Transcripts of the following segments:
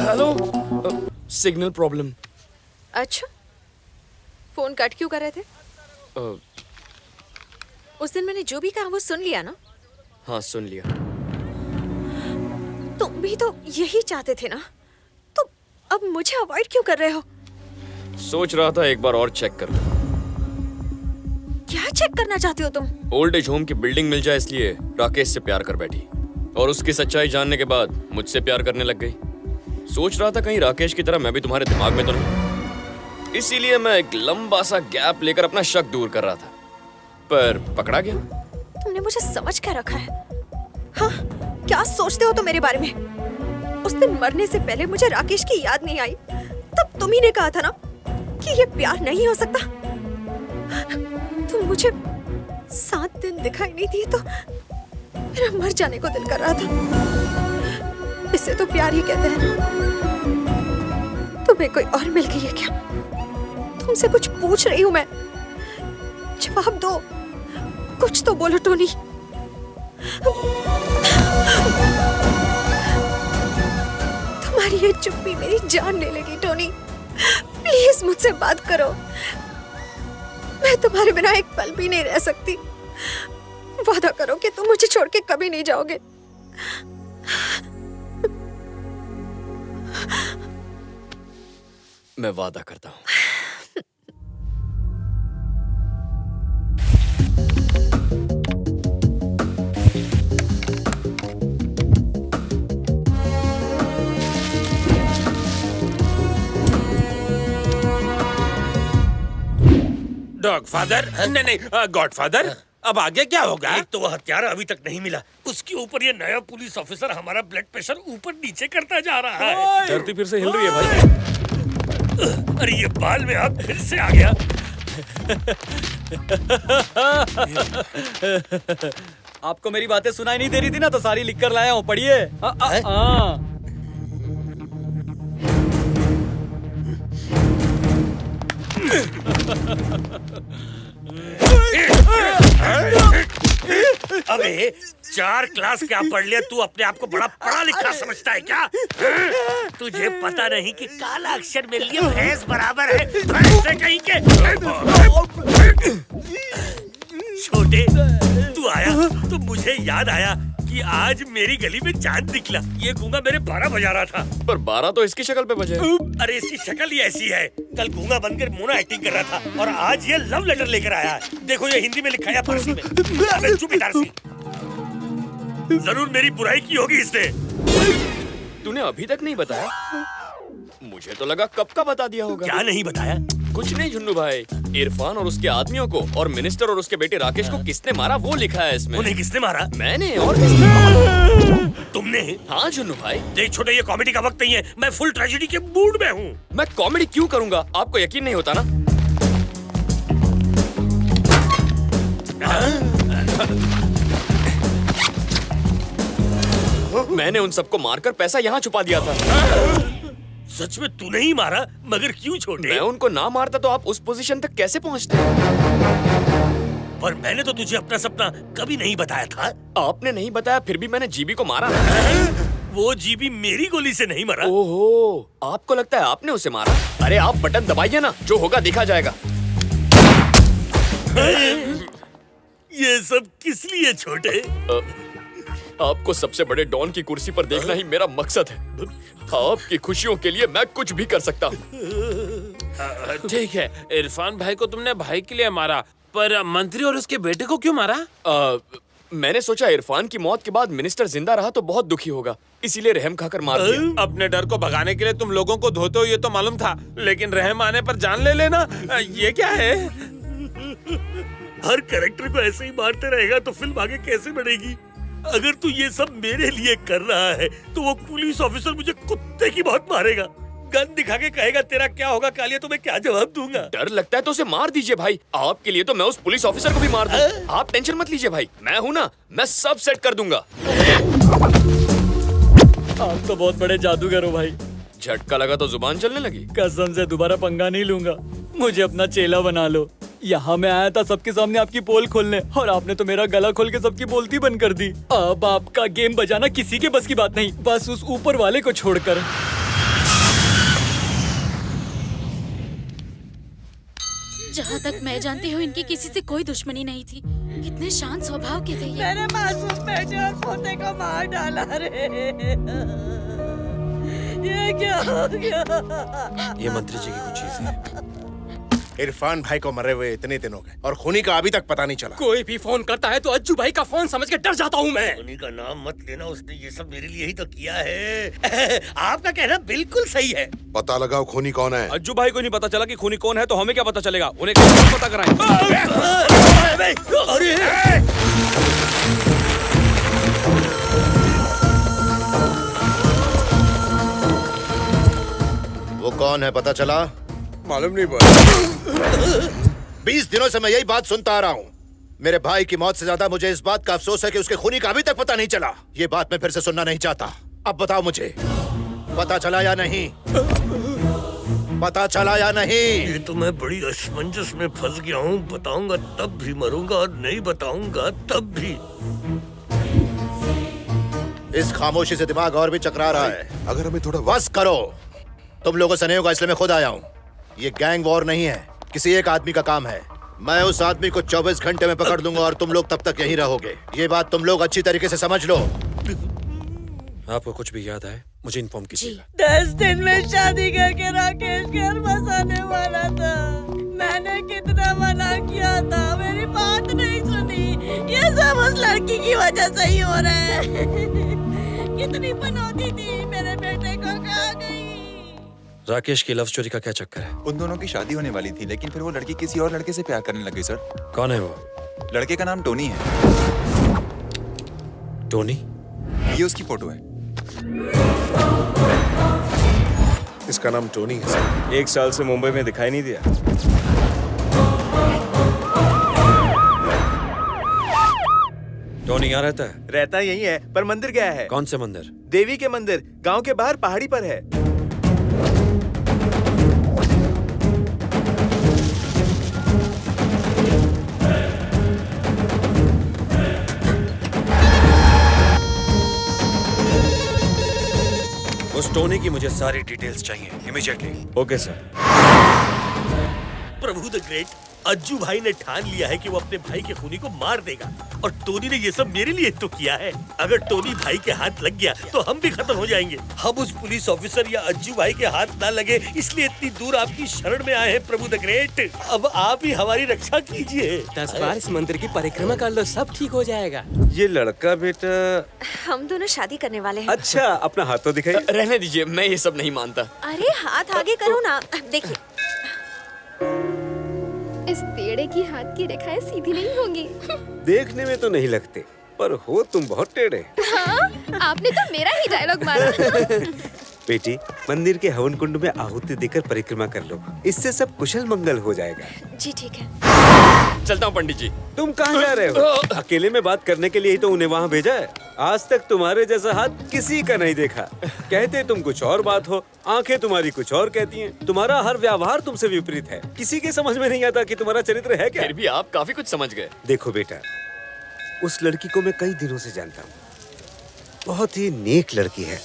Hello, signal problem. अच्छा, phone cut क्यों कर रहे थे? उस दिन मैंने जो भी कहा वो सुन लिया ना? हाँ, सुन लिया। तुम भी तो यही चाहते थे ना? तो अब मुझे अवॉइड क्यों कर रहे हो? सोच रहा था एक बार और चेक कर लूं। क्या चेक करना चाहते हो तुम? ओल्ड एज होम की बिल्डिंग मिल जाए इसलिए राकेश से प्यार कर बैठी, और उसकी सच्चाई जानने के बाद मुझसे प्यार करने लग गई। सोच रहा था कहीं राकेश की तरह मैं भी तुम्हारे दिमाग में तो नहीं, इसीलिए मैं एक लंबा सा गैप लेकर अपना शक दूर कर रहा था, पर पकड़ा गया। तुमने मुझे समझ क्या रखा है? हाँ, क्या सोचते हो तुम मेरे बारे में? उस दिन मरने से पहले मुझे राकेश की याद नहीं आई, तब तुम ही ने कहा था ना कि ये प्यार नहीं हो सकता। तुम मुझे 7 दिन दिखाई नहीं दिए तो मेरा मर जाने को दिल कर रहा था। इसे तो प्यार ही कहते हैं ना। तुम्हें कोई और मिल गई है क्या? तुमसे कुछ पूछ रही हूँ मैं, जवाब दो, कुछ तो बोलो टोनी। तुम्हारी ये चुप्पी मेरी जान ले लेगी टोनी। प्लीज मुझसे बात करो, मैं तुम्हारे बिना एक पल भी नहीं रह सकती। वादा करो कि तुम मुझे छोड़ के कभी नहीं जाओगे। मैं वादा करता हूँ। डॉगफादर नहीं, गॉडफादर। अब आगे क्या होगा? एक तो वो हत्यारा अभी तक नहीं मिला, उसके ऊपर ये नया पुलिस ऑफिसर हमारा ब्लड प्रेशर ऊपर नीचे करता जा रहा है। धरती फिर से हिल रही है भाई। अरे ये बाल में आप फिर से आ गया। आपको मेरी बातें सुनाई नहीं दे रही थी ना, तो सारी लिख कर लाया हूँ, पढ़िए। अबे 4 क्लास क्या पढ़ लिया तू? अपने आप को बड़ा पढ़ा लिखा समझता है क्या? तुझे पता नहीं कि काला अक्षर मेरे लिए भैंस बराबर है। भैंस से कहीं के छोटे, तू आया तो मुझे याद आया कि आज मेरी गली में चांद निकला। ये गूंगा मेरे 12 बजा रहा था। पर 12 तो इसकी शक्ल पे बजे। अरे इसकी शक्ल ही ऐसी है। कल गूंगा बनकर मोना एक्टिंग कर रहा था और आज ये लव लेटर लेकर आया है। देखो ये हिंदी में लिखा है, फारसी में। अबे चुप इटारसी। जरूर मेरी बुराई की होगी इसने। तूने अभी तक नहीं बताया? मुझे तो लगा कब का बता दिया होगा। क्या नहीं बताया? कुछ नहीं झुन्नू भाई, इरफान और उसके आदमियों को और मिनिस्टर और उसके बेटे राकेश को किसने मारा वो लिखा है इसमें। उन्हें किसने मारा? मैंने। और किसने? तुमने? हाँ झुन्नू भाई। देख छोटे, ये कॉमेडी का वक्त नहीं है, मैं फुल ट्रेजेडी के मूड में हूँ। मैं कॉमेडी क्यों करूंगा? आपको यकीन नहीं होता ना? मैंने उन सबको मारकर पैसा यहाँ छुपा दिया था। सच में तूने ही मारा? मगर क्यों छोटे? मैं उनको ना मारता तो आप उस पोजीशन तक कैसे पहुँचते? पर मैंने तो तुझे अपना सपना कभी नहीं बताया था। आपने नहीं बताया, फिर भी मैंने जीबी को मारा। वो जीबी मेरी गोली से नहीं मरा। ओहो, आपको लगता है आपने उसे मारा? अरे आप बटन दबाइए ना, जो होगा देखा जाएगा। ये सब किस लिए छोटे? आपको सबसे बड़े डॉन की कुर्सी पर देखना ही मेरा मकसद है। आपकी खुशियों के लिए मैं कुछ भी कर सकता हूँ। ठीक है, इरफान भाई को तुमने भाई के लिए मारा, पर मंत्री और उसके बेटे को क्यों मारा? मैंने सोचा इरफान की मौत के बाद मिनिस्टर जिंदा रहा तो बहुत दुखी होगा, इसीलिए रहम खाकर मार दिया। अपने डर को भगाने के लिए तुम लोगों को धोते हो ये तो मालूम था, लेकिन रहम आने पर जान ले लेना, ये क्या है? हर कैरेक्टर को ऐसे ही मारते रहेगा तो फिल्म आगे कैसे बढ़ेगी? अगर तू ये सब मेरे लिए कर रहा है तो वो पुलिस ऑफिसर मुझे कुत्ते की बहुत मारेगा। गन दिखा के कहेगा तेरा क्या होगा कालिया, तो मैं क्या जवाब दूंगा? डर लगता है तो उसे मार दीजिए भाई। आपके लिए तो मैं उस पुलिस ऑफिसर को भी मार दूं। आप टेंशन मत लीजिए भाई, मैं हूं ना, मैं सब सेट कर दूंगा। आप तो बहुत बड़े जादूगर हो भाई। झटका लगा तो जुबान चलने लगी। कसम से दोबारा पंगा नहीं लूंगा, मुझे अपना चेला बना लो। यहाँ मैं आया था सबके सामने आपकी पोल खोलने, और आपने तो मेरा गला खोल के सबकी बोलती बंद कर दी। अब आपका गेम बजाना किसी के बस की बात नहीं, बस उस ऊपर वाले को छोड़कर। जहाँ तक मैं जानती हूँ इनकी किसी से कोई दुश्मनी नहीं थी। कितने शांत स्वभाव के थे ये। मेरे मासूम बेटे और पोते को मार डाला रे। ये क्या हो गया? ये मंत्री जी की कुछ चीज है। इरफान भाई को मरे हुए इतने दिन हो गए और खूनी का अभी तक पता नहीं चला। कोई भी फोन करता है तो अज्जू भाई का फोन समझ के डर जाता हूँ मैं। उन्हीं का नाम मत लेना, उसने ये सब मेरे लिए ही तो किया है। आपका कहना बिल्कुल सही है। पता लगाओ खूनी कौन है। अज्जू भाई को नहीं पता चला कि खूनी कौन है तो हमें क्या पता चलेगा? उन्हें कैसे पता कराएं? अरे वो कौन है पता चला? मालूम नहीं बोल। 20 दिनों से मैं यही बात सुनता आ रहा हूँ। मेरे भाई की मौत से ज्यादा मुझे इस बात का अफसोस है कि उसके खूनी का अभी तक पता नहीं चला। ये बात मैं फिर से सुनना नहीं चाहता। अब बताओ मुझे, पता चला या नहीं? पता चला या नहीं? ये तो मैं बड़ी असमंजस में फंस गया हूँ। बताऊंगा तब भी मरूंगा और नहीं बताऊंगा तब भी। इस खामोशी से दिमाग और भी चकरा रहा है। अगर हमें थोड़ा बस करो, तुम लोगों से नहीं होगा इसलिए मैं खुद आया हूँ। ये गैंग वॉर नहीं है, किसी एक आदमी का काम है। मैं उस आदमी को 24 घंटे में पकड़ लूंगा और तुम लोग तब तक यहीं रहोगे। ये बात तुम लोग अच्छी तरीके से समझ लो। आपको कुछ भी याद आए मुझे इन्फॉर्म कीजिएगा। 10 दिन में शादी करके राकेश घर बसाने वाला था। मैंने कितना मना किया था, मेरी बात नहीं सुनी। ये सब उस लड़की की वजह से ही हो रहा है। कितनी बनौती थी, मेरे बेटे को कहाँ गई? राकेश की लव स्टोरी का क्या चक्कर है? उन दोनों की शादी होने वाली थी, लेकिन फिर वो लड़की किसी और लड़के से प्यार करने लग गई सर। कौन है वो? लड़के का नाम टोनी है। टोनी? ये उसकी फोटो है। इसका नाम टोनी है सर। 1 साल से मुंबई में दिखाई नहीं दिया। टोनी यहाँ रहता है? रहता यही है, पर मंदिर गया है। कौन से मंदिर? देवी के मंदिर, गांव के बाहर पहाड़ी पर है। उस टोनी की मुझे सारी डिटेल्स चाहिए immediately. Okay sir. Prabhu the great, Ajju भाई ने ठान लिया है कि वो अपने भाई के खूनी को मार देगा, और टोनी ने ये सब मेरे लिए तो किया है। अगर टोनी भाई के हाथ लग गया तो हम भी खत्म हो जाएंगे। हम उस पुलिस ऑफिसर या अज्जू भाई के हाथ ना लगे, इसलिए इतनी दूर आपकी शरण में आए हैं प्रभु द ग्रेट। अब आप ही हमारी रक्षा कीजिए। 10 बार इस मंदिर की परिक्रमा कर लो, सब ठीक हो जाएगा। ये लड़का बेटा? हम दोनों शादी करने वाले हैं। अच्छा, अपना हाथ तो दिखाइए। रहने दीजिए, मैं ये सब नहीं मानता। अरे हाथ आगे करो ना। देखिए, इस टेढ़े की हाथ की रेखाएं सीधी नहीं होंगी। देखने में तो नहीं लगते, पर हो तुम बहुत टेढ़े। हाँ, आपने तो मेरा ही डायलॉग मारा। बेटी, मंदिर के हवन कुंड में आहुति देकर परिक्रमा कर लो, इससे सब कुशल मंगल हो जाएगा। जी ठीक है। चलता हूँ पंडित जी। तुम कहाँ जा रहे हो? अकेले में बात करने के लिए ही तो उन्हें वहाँ भेजा है। आज तक तुम्हारे जैसा हाथ किसी का नहीं देखा। कहते तुम कुछ और बात हो, आंखें तुम्हारी कुछ और कहती हैं। तुम्हारा हर व्यवहार तुमसे विपरीत है। किसी के समझ में नहीं आता कि तुम्हारा चरित्र है क्या। फिर भी आप काफी कुछ समझ गए। देखो बेटा, उस लड़की को मैं कई दिनों से जानता हूँ। बहुत ही नेक लड़की है,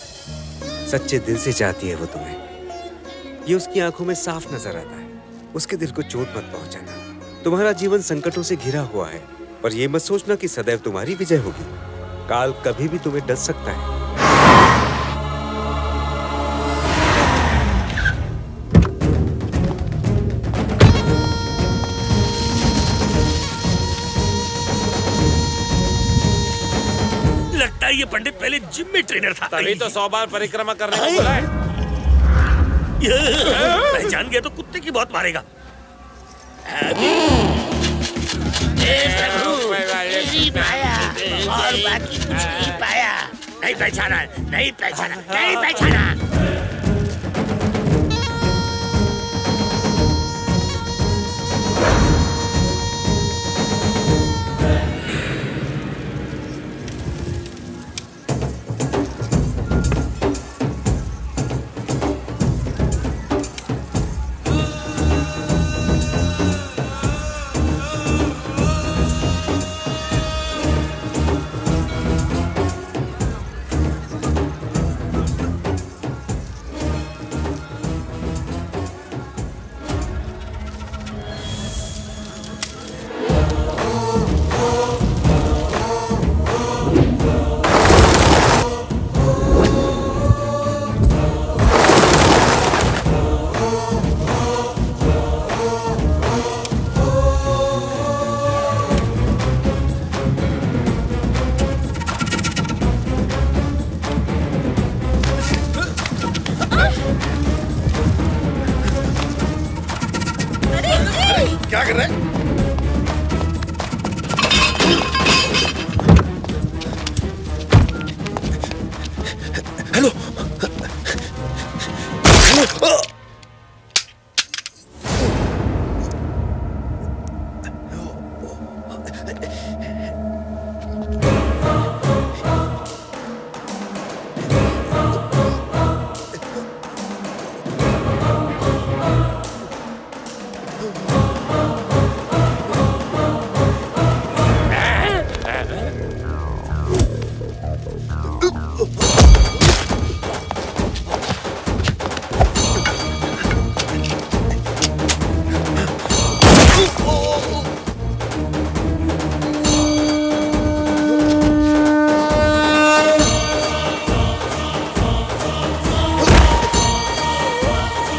सच्चे दिल से चाहती है वो तुम्हें। ये उसकी आंखों में साफ नजर आता है। उसके दिल को चोट मत पहुंचाना। तुम्हारा जीवन संकटों से घिरा हुआ है, पर ये मत सोचना कि सदैव तुम्हारी विजय होगी। काल कभी भी तुम्हें डस सकता है। लगता है ये पंडित पहले जिम में ट्रेनर था। तभी तो 100 बार परिक्रमा करने को बोला है। पहचान गया तो कुत्ते की बहुत मारेगा। और बाकी कुछ नहीं पाया। नहीं पहचाना, नहीं पहचाना, नहीं पहचाना। क्या कर रहे हैं? हेलो हेलो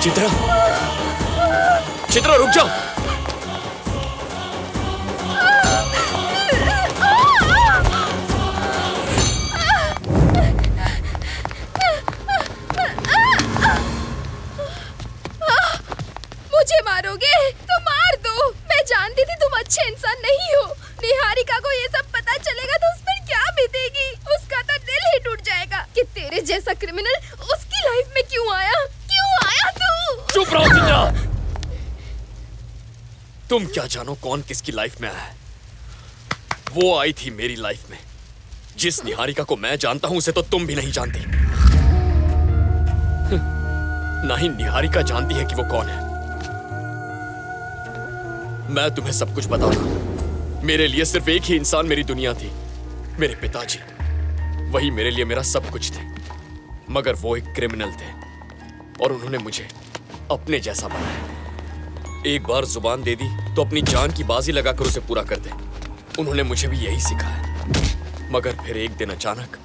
चित्रा, चित्रा रुक जाओ। मुझे मारोगे तो मार दो। मैं जानती थी तुम अच्छे इंसान नहीं हो। निहारिका को ये सब पता चलेगा तो उस पर क्या बीतेगी। उसका तो दिल ही टूट जाएगा कि तेरे जैसा क्रिमिनल उसकी लाइफ में क्यों आया। क्यों आया तू? चुप रहो चित्रा। तुम क्या जानो कौन किसकी लाइफ में आया है। वो आई थी मेरी लाइफ में। जिस निहारिका को मैं जानता हूं उसे तो तुम भी नहीं जानती। ना ही निहारिका जानती है कि वो कौन है। मैं तुम्हें सब कुछ बताऊंगा। मेरे लिए सिर्फ एक ही इंसान मेरी दुनिया थी, मेरे पिताजी। वही मेरे लिए मेरा सब कुछ थे। मगर वो एक क्रिमिनल थे और उन्होंने मुझे अपने जैसा बनाया। एक बार जुबान दे दी तो अपनी जान की बाजी लगाकर उसे पूरा कर दे। उन्होंने मुझे भी यही सिखाया। मगर फिर एक दिन अचानक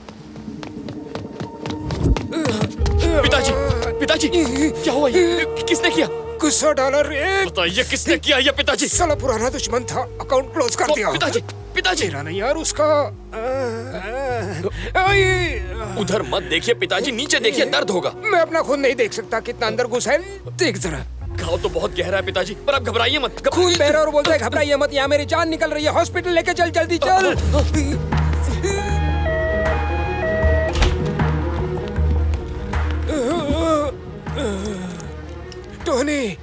पिताजी, पिताजी क्या हुआ? ये किसने किया? $100 बताइए किसने किया ये पिताजी? साला पुराना दुश्मन था, अकाउंट क्लोज कर दिया। पिताजी, पिताजी मेरा नहीं यार, उसका। उधर मत देखिए पिताजी, नीचे देखिए, दर्द होगा। मैं अपना खून नहीं देख सकता, कितना अंदर घुसा है, देख जरा। घाव तो बहुत गहरा है पिताजी, पर आप घबराइए मत। खून बह रहा और बोलता है घबराइए मत। यहाँ मेरी जान निकल रही है, हॉस्पिटल लेके चल, जल्दी चल। टोनी,